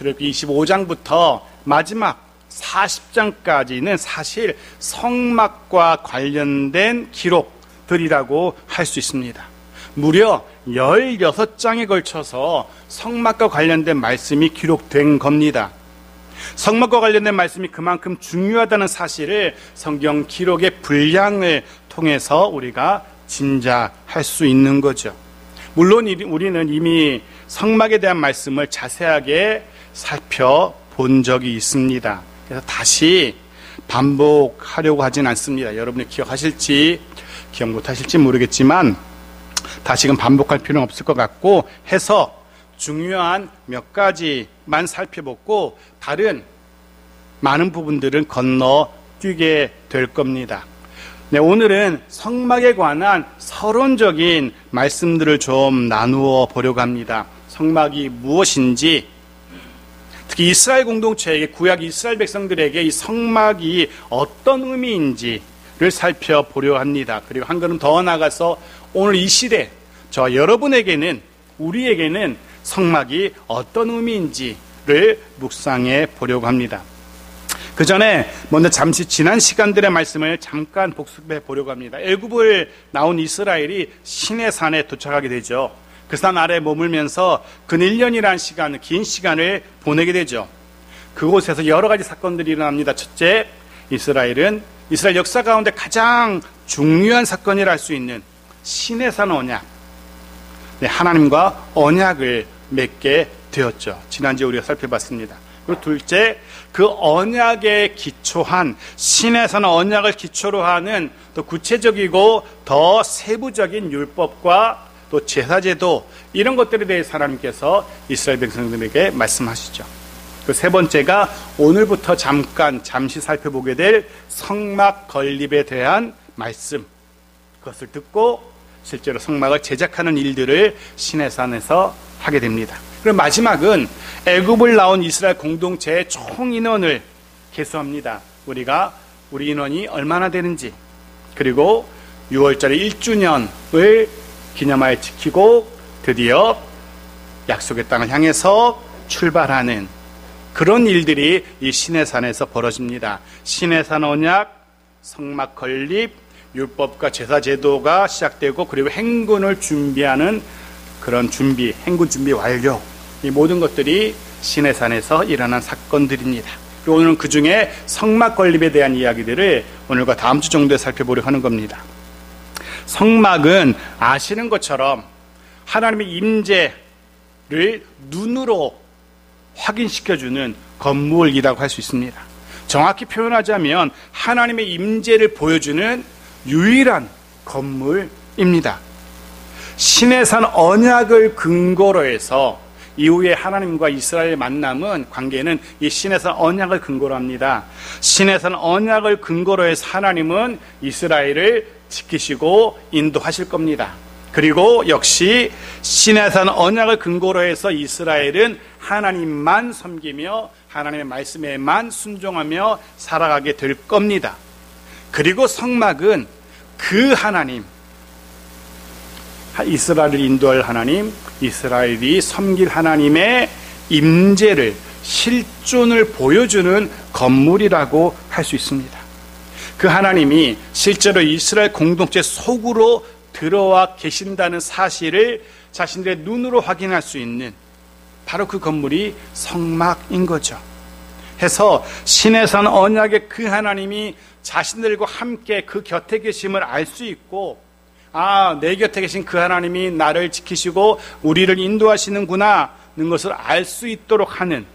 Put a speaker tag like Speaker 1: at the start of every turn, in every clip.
Speaker 1: 출애굽기 25장부터 마지막 40장까지는 사실 성막과 관련된 기록들이라고 할 수 있습니다. 무려 16장에 걸쳐서 성막과 관련된 말씀이 기록된 겁니다. 성막과 관련된 말씀이 그만큼 중요하다는 사실을 성경 기록의 분량을 통해서 우리가 짐작할 수 있는 거죠. 물론 우리는 이미 성막에 대한 말씀을 자세하게 살펴본 적이 있습니다. 그래서 다시 반복하려고 하진 않습니다. 여러분이 기억하실지 기억 못하실지 모르겠지만 다시금 반복할 필요는 없을 것 같고 해서 중요한 몇 가지만 살펴보고 다른 많은 부분들은 건너뛰게 될 겁니다. 네, 오늘은 성막에 관한 서론적인 말씀들을 좀 나누어 보려고 합니다. 성막이 무엇인지, 특히 이스라엘 공동체에게, 구약 이스라엘 백성들에게 이 성막이 어떤 의미인지를 살펴보려 합니다. 그리고 한 걸음 더 나가서 오늘 이 시대, 저와 여러분에게는, 우리에게는 성막이 어떤 의미인지를 묵상해 보려고 합니다. 그 전에 먼저 잠시 지난 시간들의 말씀을 잠깐 복습해 보려고 합니다. 애굽을 나온 이스라엘이 시내산에 도착하게 되죠. 그 산 아래에 머물면서 근 1년이라는 시간, 긴 시간을 보내게 되죠. 그곳에서 여러 가지 사건들이 일어납니다. 첫째, 이스라엘 역사 가운데 가장 중요한 사건이라 할 수 있는 시내산 언약, 하나님과 언약을 맺게 되었죠. 지난주에 우리가 살펴봤습니다. 그리고 둘째, 그 언약에 기초한, 시내산 언약을 기초로 하는 또 구체적이고 더 세부적인 율법과 또 제사제도, 이런 것들에 대해서 하나님께서 이스라엘 백성들에게 말씀하시죠. 그 세 번째가 오늘부터 잠시 살펴보게 될 성막 건립에 대한 말씀, 그것을 듣고 실제로 성막을 제작하는 일들을 시내산에서 하게 됩니다. 그리고 마지막은 애굽을 나온 이스라엘 공동체의 총 인원을 계수합니다. 우리 인원이 얼마나 되는지, 그리고 6월절에 1주년을 기념하여 지키고 드디어 약속의 땅을 향해서 출발하는 그런 일들이 이 시내산에서 벌어집니다. 시내산 언약, 성막 건립, 율법과 제사 제도가 시작되고, 그리고 행군을 준비하는 그런 준비, 행군 준비 완료, 이 모든 것들이 시내산에서 일어난 사건들입니다. 그리고 오늘은 그 중에 성막 건립에 대한 이야기들을 오늘과 다음 주 정도에 살펴보려고 하는 겁니다. 성막은 아시는 것처럼 하나님의 임재를 눈으로 확인시켜주는 건물이라고 할 수 있습니다. 정확히 표현하자면 하나님의 임재를 보여주는 유일한 건물입니다. 시내산 언약을 근거로 해서 이후에 하나님과 이스라엘의 만남은, 관계는 이 시내산 언약을 근거로 합니다. 시내산 언약을 근거로 해서 하나님은 이스라엘을 지키시고 인도하실 겁니다. 그리고 역시 시내산 언약을 근거로 해서 이스라엘은 하나님만 섬기며 하나님의 말씀에만 순종하며 살아가게 될 겁니다. 그리고 성막은 그 하나님, 이스라엘을 인도할 하나님, 이스라엘이 섬길 하나님의 임재를, 실존을 보여주는 건물이라고 할 수 있습니다. 그 하나님이 실제로 이스라엘 공동체 속으로 들어와 계신다는 사실을 자신들의 눈으로 확인할 수 있는 바로 그 건물이 성막인 거죠. 해서 시내산 언약의 그 하나님이 자신들과 함께 그 곁에 계심을 알 수 있고, 내 곁에 계신 그 하나님이 나를 지키시고 우리를 인도하시는구나 하는 것을 알 수 있도록 하는,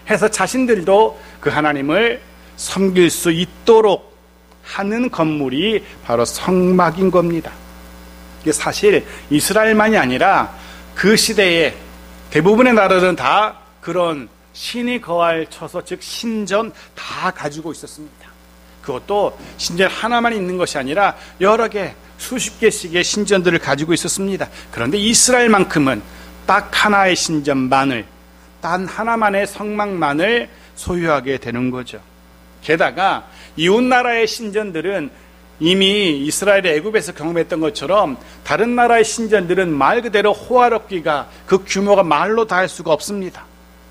Speaker 1: 해서 자신들도 그 하나님을 섬길 수 있도록 하는 건물이 바로 성막인 겁니다. 이게 사실 이스라엘만이 아니라 그 시대에 대부분의 나라들은 다 그런 신이 거할 처소, 즉 신전 다 가지고 있었습니다. 그것도 신전 하나만 있는 것이 아니라 여러 개, 수십 개씩의 신전들을 가지고 있었습니다. 그런데 이스라엘만큼은 딱 하나의 신전만을, 단 하나만의 성막만을 소유하게 되는 거죠. 게다가 이웃나라의 신전들은 이미 이스라엘의 애굽에서 경험했던 것처럼 다른 나라의 신전들은 말 그대로 호화롭기가, 그 규모가 말로 다 할 수가 없습니다.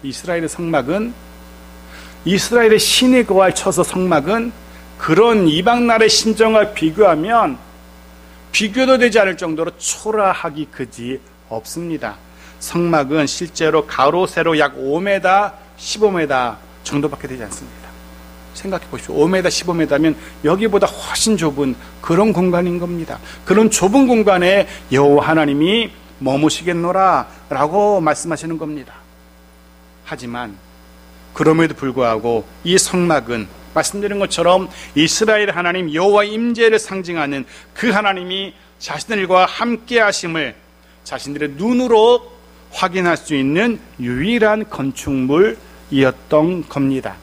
Speaker 1: 이스라엘의 성막은, 이스라엘의 신이 거할 처소 성막은 그런 이방 나라의 신정과 비교하면 비교도 되지 않을 정도로 초라하기 그지 없습니다. 성막은 실제로 가로 세로 약 5m, 15m 정도밖에 되지 않습니다. 생각해 보십시오. 5m, 15m면 여기보다 훨씬 좁은 그런 공간인 겁니다. 그런 좁은 공간에 여호와 하나님이 머무시겠노라 라고 말씀하시는 겁니다. 하지만 그럼에도 불구하고 이 성막은 말씀드린 것처럼 이스라엘 하나님 여호와의 임재를 상징하는 그 하나님이 자신들과 함께 하심을 자신들의 눈으로 확인할 수 있는 유일한 건축물이었던 겁니다.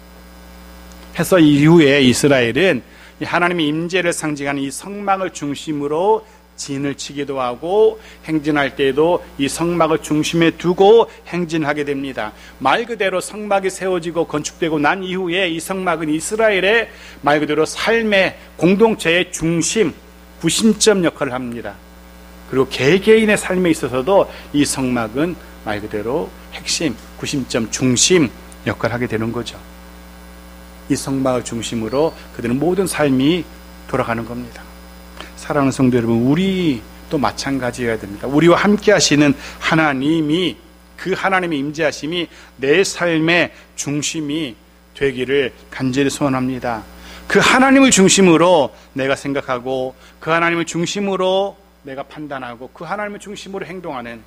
Speaker 1: 해서 이후에 이스라엘은 하나님의 임재를 상징하는 이 성막을 중심으로 진을 치기도 하고 행진할 때에도 이 성막을 중심에 두고 행진하게 됩니다. 말 그대로 성막이 세워지고 건축되고 난 이후에 이 성막은 이스라엘의 말 그대로 삶의 공동체의 중심, 구심점 역할을 합니다. 그리고 개개인의 삶에 있어서도 이 성막은 말 그대로 핵심, 구심점, 중심 역할을 하게 되는 거죠. 이 성막을 중심으로 그들은 모든 삶이 돌아가는 겁니다. 사랑하는 성도 여러분, 우리도 마찬가지여야 됩니다. 우리와 함께 하시는 하나님이, 그 하나님의 임재하심이 내 삶의 중심이 되기를 간절히 소원합니다. 그 하나님을 중심으로 내가 생각하고, 그 하나님을 중심으로 내가 판단하고, 그 하나님을 중심으로 행동하는,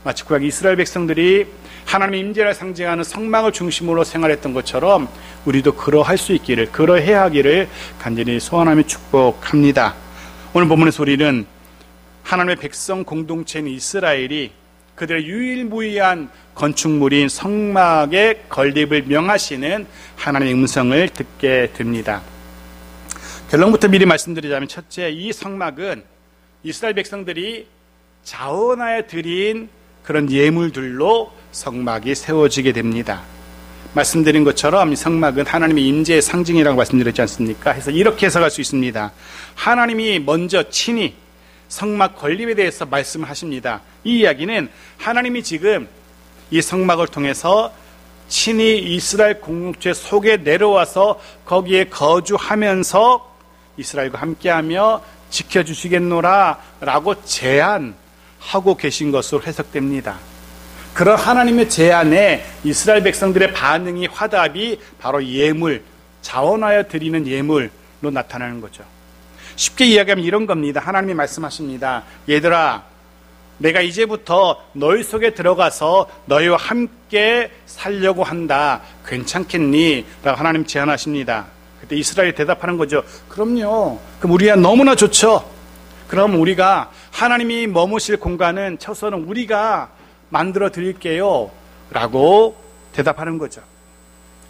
Speaker 1: 마치 구약 이스라엘 백성들이 하나님의 임재를 상징하는 성막을 중심으로 생활했던 것처럼 우리도 그러할 수 있기를, 그러해야 하기를 간절히 소원하며 축복합니다. 오늘 본문의 소리는 하나님의 백성 공동체인 이스라엘이 그들의 유일무이한 건축물인 성막의 건립을 명하시는 하나님의 음성을 듣게 됩니다. 결론부터 미리 말씀드리자면, 첫째, 이 성막은 이스라엘 백성들이 자원하여 드린 그런 예물들로 성막이 세워지게 됩니다. 말씀드린 것처럼 이 성막은 하나님의 임재의 상징이라고 말씀드렸지 않습니까? 해서 이렇게 해석할 수 있습니다. 하나님이 먼저 친히 성막 건립에 대해서 말씀을 하십니다. 이 이야기는 하나님이 지금 이 성막을 통해서 친히 이스라엘 공동체 속에 내려와서 거기에 거주하면서 이스라엘과 함께하며 지켜주시겠노라 라고 제안하고 계신 것으로 해석됩니다. 그런 하나님의 제안에 이스라엘 백성들의 반응이, 화답이 바로 예물, 자원하여 드리는 예물로 나타나는 거죠. 쉽게 이야기하면 이런 겁니다. 하나님이 말씀하십니다. 얘들아, 내가 이제부터 너희 속에 들어가서 너희와 함께 살려고 한다. 괜찮겠니? 라고 하나님 제안하십니다. 그때 이스라엘이 대답하는 거죠. 그럼요. 그럼 우리야 너무나 좋죠. 그럼 우리가 하나님이 머무실 공간은 처소는 우리가 만들어 드릴게요 라고 대답하는 거죠.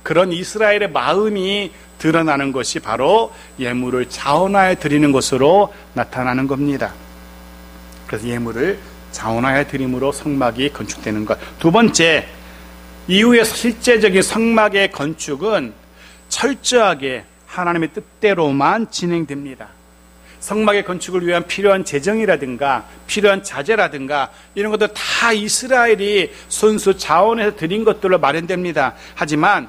Speaker 1: 그런 이스라엘의 마음이 드러나는 것이 바로 예물을 자원하여 드리는 것으로 나타나는 겁니다. 그래서 예물을 자원하여 드림으로 성막이 건축되는 것. 두 번째, 이후에 실제적인 성막의 건축은 철저하게 하나님의 뜻대로만 진행됩니다. 성막의 건축을 위한 필요한 재정이라든가 필요한 자재라든가 이런 것들 다 이스라엘이 손수 자원해서 드린 것들로 마련됩니다. 하지만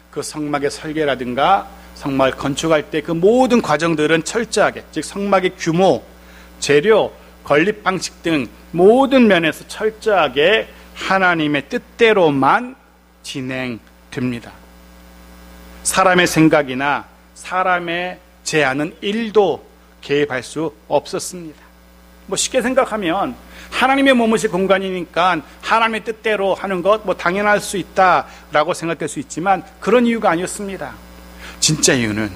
Speaker 1: 그 성막의 설계라든가 성막을 건축할 때 그 모든 과정들은 철저하게, 즉 성막의 규모, 재료, 건립 방식 등 모든 면에서 철저하게 하나님의 뜻대로만 진행됩니다. 사람의 생각이나 사람의 제안은 1도 개입할 수 없었습니다. 쉽게 생각하면 하나님의 머무실 공간이니까 하나님의 뜻대로 하는 것 당연할 수 있다라고 생각될 수 있지만 그런 이유가 아니었습니다. 진짜 이유는,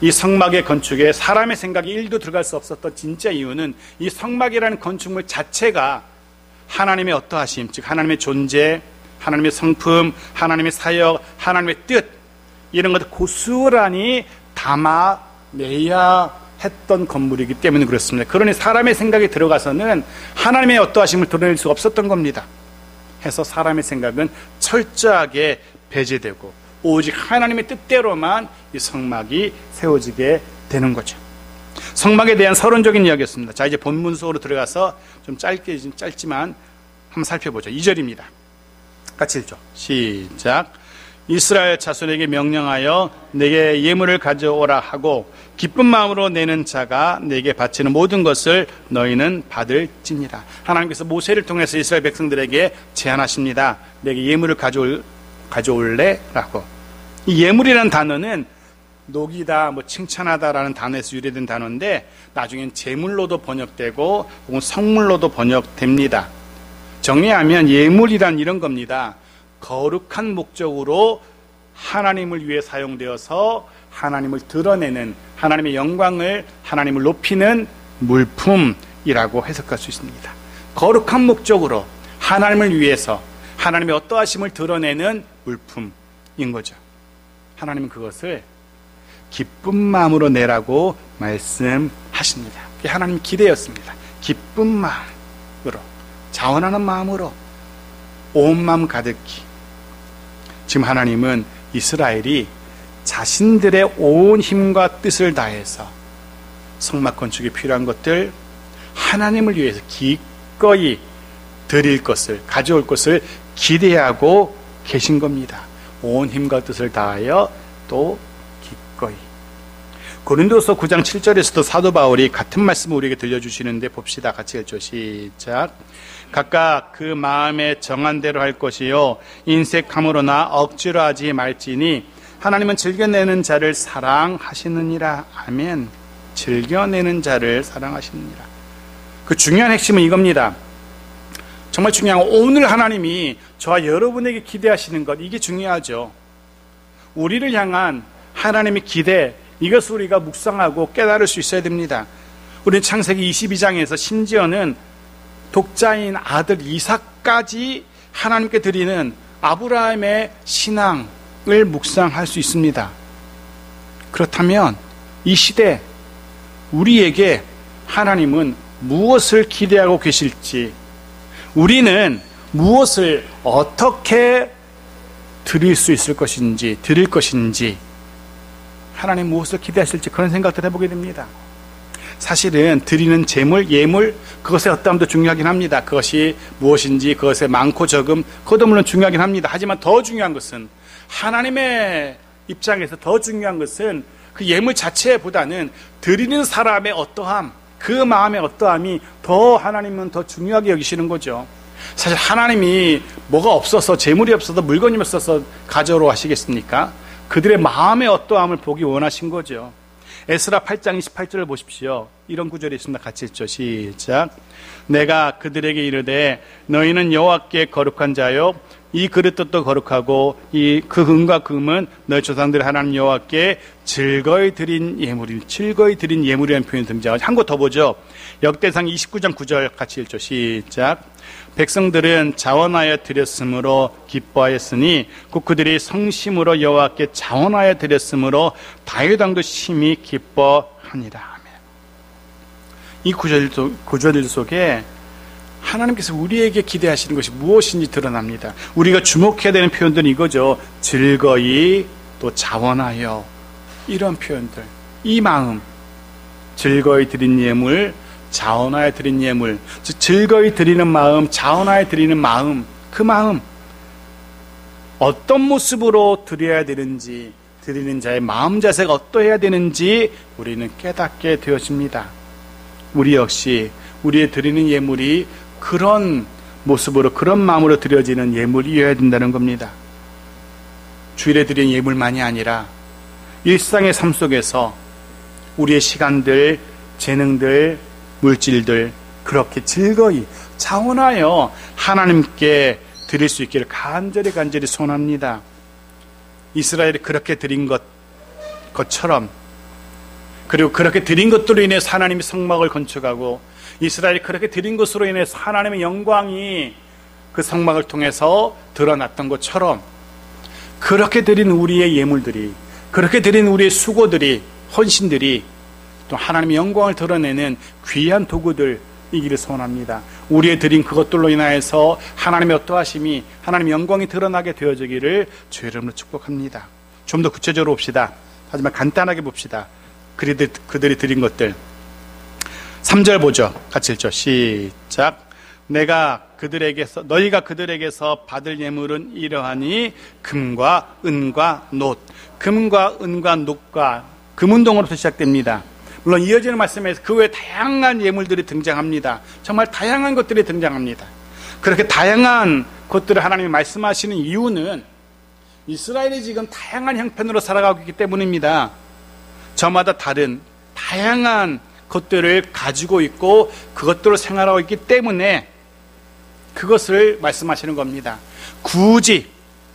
Speaker 1: 이 성막의 건축에 사람의 생각이 1도 들어갈 수 없었던 진짜 이유는 이 성막이라는 건축물 자체가 하나님의 어떠하심, 즉 하나님의 존재, 하나님의 성품, 하나님의 사역, 하나님의 뜻, 이런 것들 고스란히 담아내야 했던 건물이기 때문에 그렇습니다. 그러니 사람의 생각이 들어가서는 하나님의 어떠하심을 드러낼 수 없었던 겁니다. 해서 사람의 생각은 철저하게 배제되고 오직 하나님의 뜻대로만 이 성막이 세워지게 되는 거죠. 성막에 대한 서론적인 이야기였습니다. 자, 이제 본문 속으로 들어가서 좀 짧지만 한번 살펴보죠. 2절입니다. 같이 읽죠. 시작. 이스라엘 자손에게 명령하여 내게 예물을 가져오라 하고 기쁜 마음으로 내는 자가 내게 바치는 모든 것을 너희는 받을지니라. 하나님께서 모세를 통해서 이스라엘 백성들에게 제안하십니다. 내게 예물을 가져올래? 라고. 이 예물이라는 단어는 녹이다, 칭찬하다라는 단어에서 유래된 단어인데 나중엔 제물로도 번역되고 혹은 성물로도 번역됩니다. 정리하면 예물이란 이런 겁니다. 거룩한 목적으로 하나님을 위해 사용되어서 하나님을 드러내는, 하나님의 영광을, 하나님을 높이는 물품이라고 해석할 수 있습니다. 거룩한 목적으로 하나님을 위해서 하나님의 어떠하심을 드러내는 물품인 거죠. 하나님은 그것을 기쁜 마음으로 내라고 말씀하십니다. 그게 하나님 기대였습니다. 기쁜 마음으로, 자원하는 마음으로, 온 마음 가득히. 지금 하나님은 이스라엘이 자신들의 온 힘과 뜻을 다해서 성막 건축에 필요한 것들 하나님을 위해서 기꺼이 드릴 것을, 가져올 것을 기대하고 계신 겁니다. 온 힘과 뜻을 다하여 또 기꺼이. 고린도서 9장 7절에서도 사도 바울이 같은 말씀을 우리에게 들려주시는데 봅시다. 같이 읽죠. 시작. 각각 그 마음에 정한 대로 할 것이요 인색함으로나 억지로 하지 말지니 하나님은 즐겨내는 자를 사랑하시느니라. 아멘. 즐겨내는 자를 사랑하시느니라. 그 중요한 핵심은 이겁니다. 정말 중요한 건 오늘 하나님이 저와 여러분에게 기대하시는 것, 이게 중요하죠. 우리를 향한 하나님의 기대, 이것을 우리가 묵상하고 깨달을 수 있어야 됩니다. 우리는 창세기 22장에서 심지어는 독자인 아들 이삭까지 하나님께 드리는 아브라함의 신앙을 묵상할 수 있습니다. 그렇다면 이 시대 우리에게 하나님은 무엇을 기대하고 계실지, 우리는 무엇을 어떻게 드릴 수 있을 것인지, 드릴 것인지, 하나님 무엇을 기대하실지 그런 생각들 해보게 됩니다. 사실은 드리는 재물, 예물, 그것의 어떠함도 중요하긴 합니다. 그것이 무엇인지, 그것의 많고 적음, 그것도 물론 중요하긴 합니다. 하지만 더 중요한 것은, 하나님의 입장에서 더 중요한 것은 그 예물 자체보다는 드리는 사람의 어떠함, 그 마음의 어떠함이 더 하나님은 더 중요하게 여기시는 거죠. 사실 하나님이 뭐가 없어서, 재물이 없어서, 물건이 없어서 가져오라고 하시겠습니까? 그들의 마음의 어떠함을 보기 원하신 거죠. 에스라 8장 28절을 보십시오. 이런 구절이 있습니다. 같이 읽죠. 시작. 내가 그들에게 이르되 너희는 여호와께 거룩한 자요 이 그릇도 거룩하고 이 그 금과 금은 너희 조상들 하나님 여호와께 즐거이 드린 예물이, 즐거이 드린 예물이라는 표현이 등장하죠. 한 곳 더 보죠. 역대상 29장 9절 같이 읽죠. 시작. 백성들은 자원하여 드렸으므로 기뻐하였으니 곧 그들이 성심으로 여호와께 자원하여 드렸으므로 다윗 왕도 심히 기뻐하니라. 이 구절들 속에 하나님께서 우리에게 기대하시는 것이 무엇인지 드러납니다. 우리가 주목해야 되는 표현들은 이거죠. 즐거이, 또 자원하여, 이런 표현들. 이 마음, 즐거이 드린 예물, 자원하여 드린 예물, 즉 즐거이 드리는 마음, 자원하여 드리는 마음, 그 마음 어떤 모습으로 드려야 되는지, 드리는 자의 마음 자세가 어떠해야 되는지 우리는 깨닫게 되어집니다. 우리 역시 우리의 드리는 예물이 그런 모습으로, 그런 마음으로 드려지는 예물이어야 된다는 겁니다. 주일에 드리는 예물만이 아니라 일상의 삶 속에서 우리의 시간들, 재능들, 물질들 그렇게 즐거이 자원하여 하나님께 드릴 수 있기를 간절히 소원합니다. 이스라엘이 그렇게 드린 것처럼, 그리고 그렇게 드린 것들로 인해서 하나님이 성막을 건축하고 이스라엘이 그렇게 드린 것으로 인해서 하나님의 영광이 그 성막을 통해서 드러났던 것처럼, 그렇게 드린 우리의 예물들이, 그렇게 드린 우리의 수고들이, 헌신들이 또 하나님의 영광을 드러내는 귀한 도구들이기를 소원합니다. 우리의 드린 그것들로 인하여서 하나님의 어떠하심이, 하나님의 영광이 드러나게 되어지기를 주의 이름으로 축복합니다. 좀 더 구체적으로 봅시다. 하지만 간단하게 봅시다. 그들이 드린 것들. 3절 보죠. 같이 읽죠. 시작. 너희가 그들에게서 받을 예물은 이러하니 금과 은과 놋. 금과 은과 놋과 금운동으로부터 시작됩니다. 물론 이어지는 말씀에서 그 외에 다양한 예물들이 등장합니다. 정말 다양한 것들이 등장합니다. 그렇게 다양한 것들을 하나님이 말씀하시는 이유는 이스라엘이 지금 다양한 형편으로 살아가고 있기 때문입니다. 저마다 다른 다양한 것들을 가지고 있고 그것들을 생활하고 있기 때문에 그것을 말씀하시는 겁니다. 굳이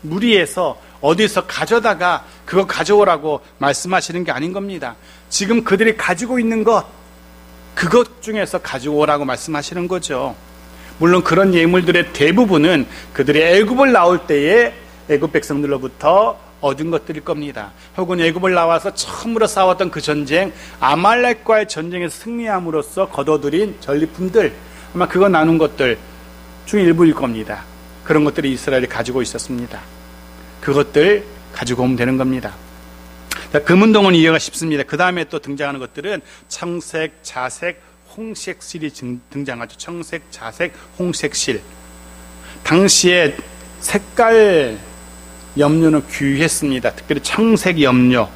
Speaker 1: 무리해서 어디서 가져다가 그거 가져오라고 말씀하시는 게 아닌 겁니다. 지금 그들이 가지고 있는 그것 중에서 가져오라고 말씀하시는 거죠. 물론 그런 예물들의 대부분은 그들이 애굽을 나올 때에 애굽 백성들로부터 얻은 것들일 겁니다. 혹은 애굽을 나와서 처음으로 싸웠던 그 전쟁, 아말렉과의 전쟁에서 승리함으로써 거둬들인 전리품들, 아마 그거 나눈 것들 중 일부일 겁니다. 그런 것들이 이스라엘이 가지고 있었습니다. 그것들 가지고 오면 되는 겁니다. 금운동은 이해가 쉽습니다. 그 다음에 또 등장하는 것들은 청색, 자색, 홍색실이 등장하죠. 청색, 자색, 홍색실. 당시에 색깔 염료는 귀했습니다. 특별히 청색 염료.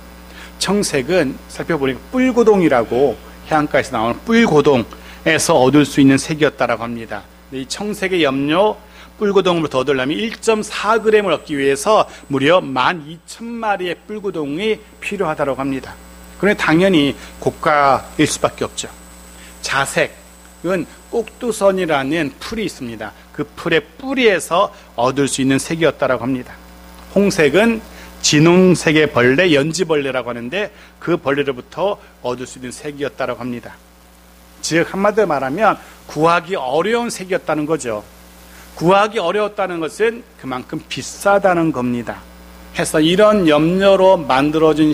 Speaker 1: 청색은 살펴보니까 뿔고동이라고 해안가에서 나오는 뿔고동에서 얻을 수 있는 색이었다라고 합니다. 이 청색의 염료, 뿔고동을 더 얻으려면 1.4g을 얻기 위해서 무려 12,000마리의 뿔고동이 필요하다고 합니다. 그런데 당연히 고가일 수밖에 없죠. 자색은 꼭두선이라는 풀이 있습니다. 그 풀의 뿌리에서 얻을 수 있는 색이었다고 합니다. 홍색은 진홍색의 벌레, 연지벌레라고 하는데 그 벌레로부터 얻을 수 있는 색이었다고 합니다. 즉 한마디로 말하면 구하기 어려운 색이었다는 거죠. 구하기 어려웠다는 것은 그만큼 비싸다는 겁니다. 해서 이런 염료로 만들어진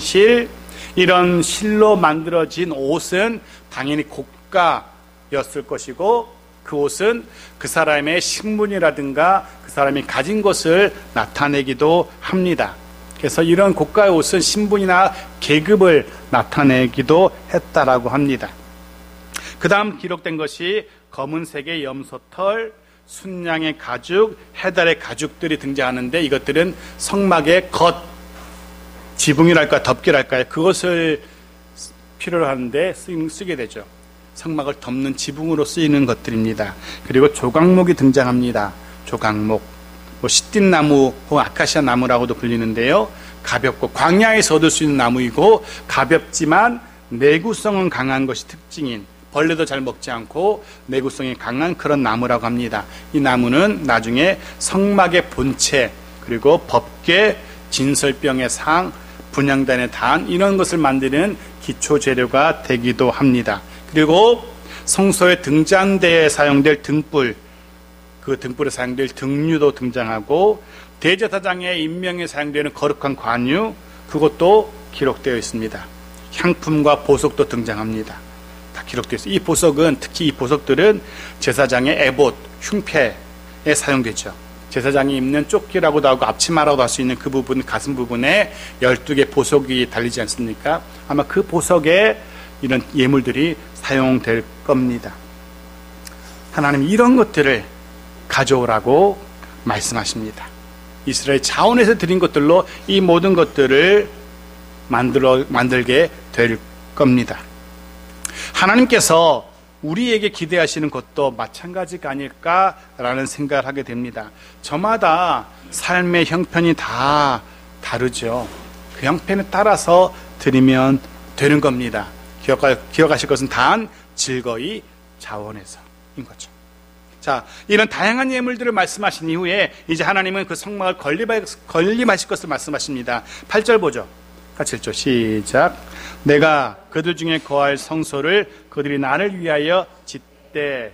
Speaker 1: 이런 실로 만들어진 옷은 당연히 고가였을 것이고 그 옷은 그 사람의 신분이라든가 그 사람이 가진 것을 나타내기도 합니다. 그래서 이런 고가의 옷은 신분이나 계급을 나타내기도 했다라고 합니다. 그 다음 기록된 것이 검은색의 염소털, 순양의 가죽, 해달의 가죽들이 등장하는데 이것들은 성막의 지붕이랄까 덮개랄까요? 그것을 필요로 하는데 쓰게 되죠. 성막을 덮는 지붕으로 쓰이는 것들입니다. 그리고 조각목이 등장합니다. 조각목, 시띠나무 혹은 아카시아 나무라고도 불리는데요. 가볍고 광야에서 얻을 수 있는 나무이고 가볍지만 내구성은 강한 것이 특징인, 벌레도 잘 먹지 않고 내구성이 강한 그런 나무라고 합니다. 이 나무는 나중에 성막의 본체, 그리고 법궤, 진설병의 상, 분향단의 단, 이런 것을 만드는 기초 재료가 되기도 합니다. 그리고 성소의 등잔대에 사용될 등불, 그 등불에 사용될 등류도 등장하고 대제사장의 임명에 사용되는 거룩한 관유, 그것도 기록되어 있습니다. 향품과 보석도 등장합니다. 다 기록되어 있어요. 이 보석은, 특히 이 보석들은 제사장의 에봇, 흉패에 사용되죠. 제사장이 입는 조끼라고도 하고 앞치마라고도 할 수 있는 그 부분, 가슴 부분에 12개 보석이 달리지 않습니까? 아마 그 보석에 이런 예물들이 사용될 겁니다. 하나님 이런 것들을 가져오라고 말씀하십니다. 이스라엘 자원에서 드린 것들로 이 모든 것들을 만들게 될 겁니다. 하나님께서 우리에게 기대하시는 것도 마찬가지가 아닐까라는 생각을 하게 됩니다. 저마다 삶의 형편이 다 다르죠. 그 형편에 따라서 드리면 되는 겁니다. 기억하실 것은 단 즐거이 자원해서인 거죠. 자, 이런 다양한 예물들을 말씀하신 이후에 이제 하나님은 그 성막을 건립하실 것을 말씀하십니다. 8절 보죠. 같이 읽죠. 시작. 내가 그들 중에 거할 성소를 그들이 나를 위하여 짓되.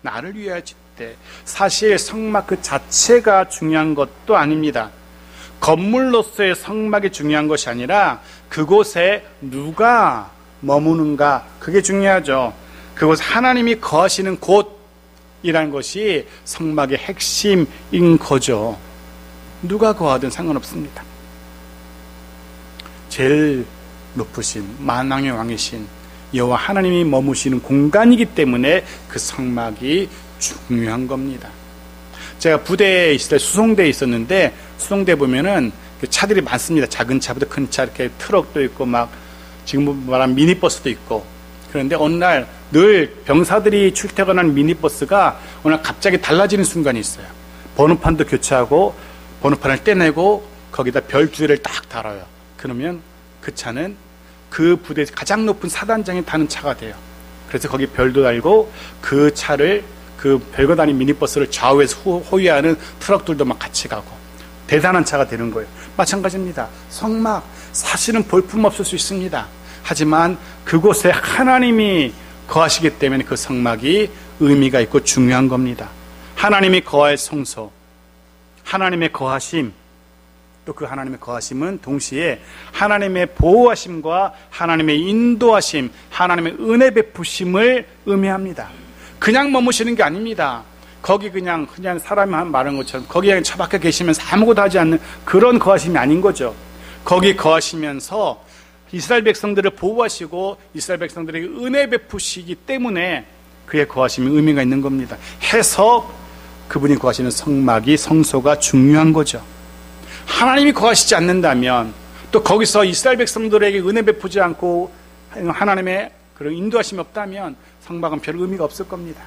Speaker 1: 나를 위하여 짓되. 사실 성막 그 자체가 중요한 것도 아닙니다. 건물로서의 성막이 중요한 것이 아니라 그곳에 누가 머무는가, 그게 중요하죠. 그곳 하나님이 거하시는 곳이라는 것이 성막의 핵심인 거죠. 누가 거하든 상관없습니다. 제일 높으신 만왕의 왕이신 여호와 하나님이 머무시는 공간이기 때문에 그 성막이 중요한 겁니다. 제가 부대에 있을 때 수송대에 있었는데, 수송대 보면은 차들이 많습니다. 작은 차부터 큰 차, 이렇게 트럭도 있고, 막, 지금 말하는 미니버스도 있고. 그런데 어느 날 늘 병사들이 출퇴근하는 미니버스가 어느 날 갑자기 달라지는 순간이 있어요. 번호판도 교체하고, 번호판을 떼내고, 거기다 별 2개를 딱 달아요. 그러면 그 차는 그 부대에서 가장 높은 사단장이 타는 차가 돼요. 그래서 거기 별도 달고, 그 차를, 그 별거 다닌 미니버스를 좌우에서 호위하는 트럭들도 막 같이 가고, 대단한 차가 되는 거예요. 마찬가지입니다. 성막, 사실은 볼품없을 수 있습니다. 하지만 그곳에 하나님이 거하시기 때문에 그 성막이 의미가 있고 중요한 겁니다. 하나님이 거할 성소, 하나님의 거하심, 또 그 하나님의 거하심은 동시에 하나님의 보호하심과 하나님의 인도하심, 하나님의 은혜 베푸심을 의미합니다. 그냥 머무시는 게 아닙니다. 거기 그냥 사람이 말한 것처럼 거기 그냥 처박혀 계시면서 아무것도 하지 않는 그런 거하심이 아닌 거죠. 거기 거하시면서 이스라엘 백성들을 보호하시고 이스라엘 백성들에게 은혜 베푸시기 때문에 그의 거하심이 의미가 있는 겁니다. 해서 그분이 거하시는 성막이, 성소가 중요한 거죠. 하나님이 거하시지 않는다면, 또 거기서 이스라엘 백성들에게 은혜 베푸지 않고 하나님의 그런 인도하심이 없다면 성막은 별 의미가 없을 겁니다.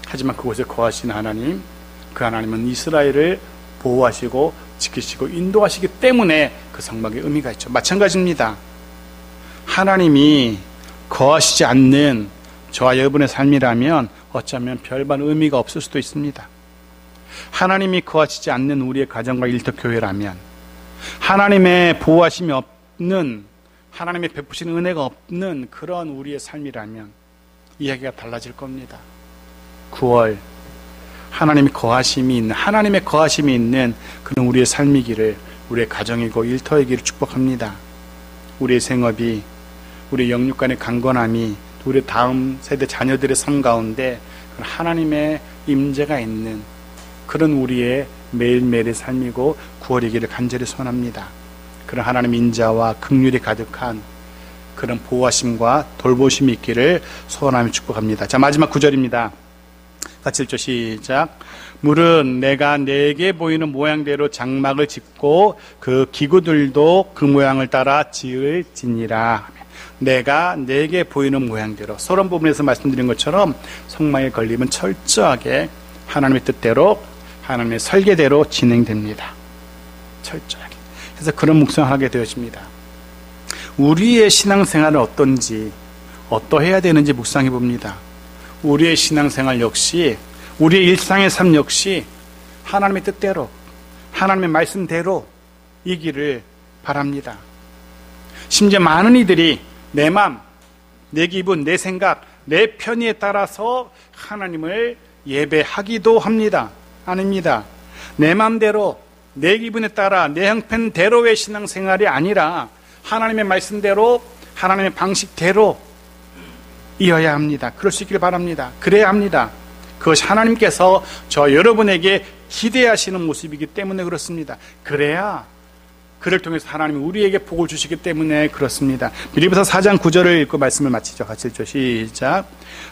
Speaker 1: 하지만 그곳에 거하신 하나님, 그 하나님은 이스라엘을 보호하시고 지키시고 인도하시기 때문에 그 성막의 의미가 있죠. 마찬가지입니다. 하나님이 거하시지 않는 저와 여러분의 삶이라면 어쩌면 별반 의미가 없을 수도 있습니다. 하나님이 거하시지 않는 우리의 가정과 일터교회라면, 하나님의 보호하심이 없는, 하나님의 베푸시는 은혜가 없는 그런 우리의 삶이라면 이야기가 달라질 겁니다. 9월 하나님의 거하심이 있는, 하나님의 거하심이 있는 그런 우리의 삶이기를, 우리의 가정이고 일터이기를 축복합니다. 우리의 생업이, 우리의 영육 간의 강건함이, 우리 다음 세대 자녀들의 삶 가운데 하나님의 임재가 있는 그런 우리의 매일매일의 삶이고 9월이기를 간절히 소원합니다. 그런 하나님의 인자와 긍휼이 가득한 그런 보호하심과 돌보심이 있기를 소원하며 축복합니다. 자, 마지막 9절입니다. 같이 읽죠. 시작. 물은 내가 내게 보이는 모양대로 장막을 짓고 그 기구들도 그 모양을 따라 지을지니라. 내가 내게 보이는 모양대로, 서론 부분에서 말씀드린 것처럼 성막의 건립은 철저하게 하나님의 뜻대로, 하나님의 설계대로 진행됩니다. 철저하게. 그래서 그런 묵상하게 되어집니다. 우리의 신앙생활은 어떤지, 어떠해야 되는지 묵상해 봅니다. 우리의 신앙생활 역시, 우리의 일상의 삶 역시 하나님의 뜻대로, 하나님의 말씀대로 이기를 바랍니다. 심지어 많은 이들이 내 마음, 내 기분, 내 생각, 내 편의에 따라서 하나님을 예배하기도 합니다. 아닙니다. 내 마음대로, 내 기분에 따라, 내 형편대로의 신앙생활이 아니라 하나님의 말씀대로, 하나님의 방식대로 이어야 합니다. 그럴 수 있기를 바랍니다. 그래야 합니다. 그것이 하나님께서 저 여러분에게 기대하시는 모습이기 때문에 그렇습니다. 그래야 그를 통해서 하나님이 우리에게 복을 주시기 때문에 그렇습니다. 빌립보서 4장 9절을 읽고 말씀을 마치죠. 같이 읽죠. 시작.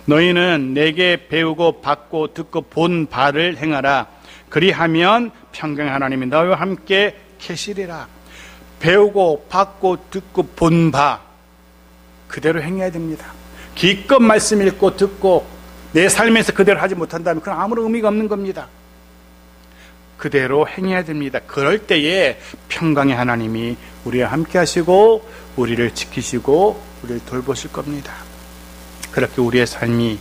Speaker 1: 너희는 내게 배우고 받고 듣고 본 바를 행하라. 그리하면 평강의 하나님이 너희와 함께 계시리라. 배우고 받고 듣고 본 바 그대로 행해야 됩니다. 기껏 말씀 읽고 듣고 내 삶에서 그대로 하지 못한다면 그건 아무런 의미가 없는 겁니다. 그대로 행해야 됩니다. 그럴 때에 평강의 하나님이 우리와 함께 하시고 우리를 지키시고 우리를 돌보실 겁니다. 그렇게 우리의 삶이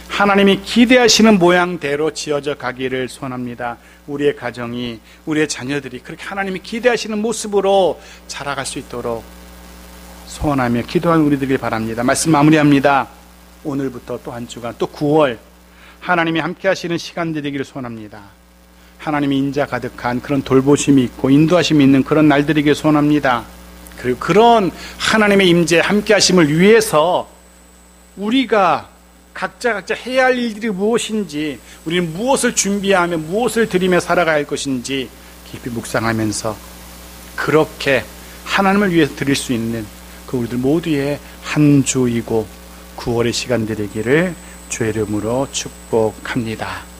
Speaker 1: 하나님이 기대하시는 모양대로 지어져 가기를 소원합니다. 우리의 가정이, 우리의 자녀들이 그렇게 하나님이 기대하시는 모습으로 자라갈 수 있도록 소원하며 기도하는 우리들이 바랍니다. 말씀 마무리합니다. 오늘부터 또 한 주간, 또 9월 하나님이 함께 하시는 시간 되기를 소원합니다. 하나님이 인자 가득한 그런 돌보심이 있고 인도하심이 있는 그런 날들이길 소원합니다. 그리고 그런 하나님의 임재 함께 하심을 위해서 우리가 각자 해야 할 일들이 무엇인지, 우리는 무엇을 준비하며 무엇을 드리며 살아가야 할 것인지 깊이 묵상하면서 그렇게 하나님을 위해서 드릴 수 있는 그 우리들 모두의 한 주이고 9월의 시간 되기를 주의 이름으로 축복합니다.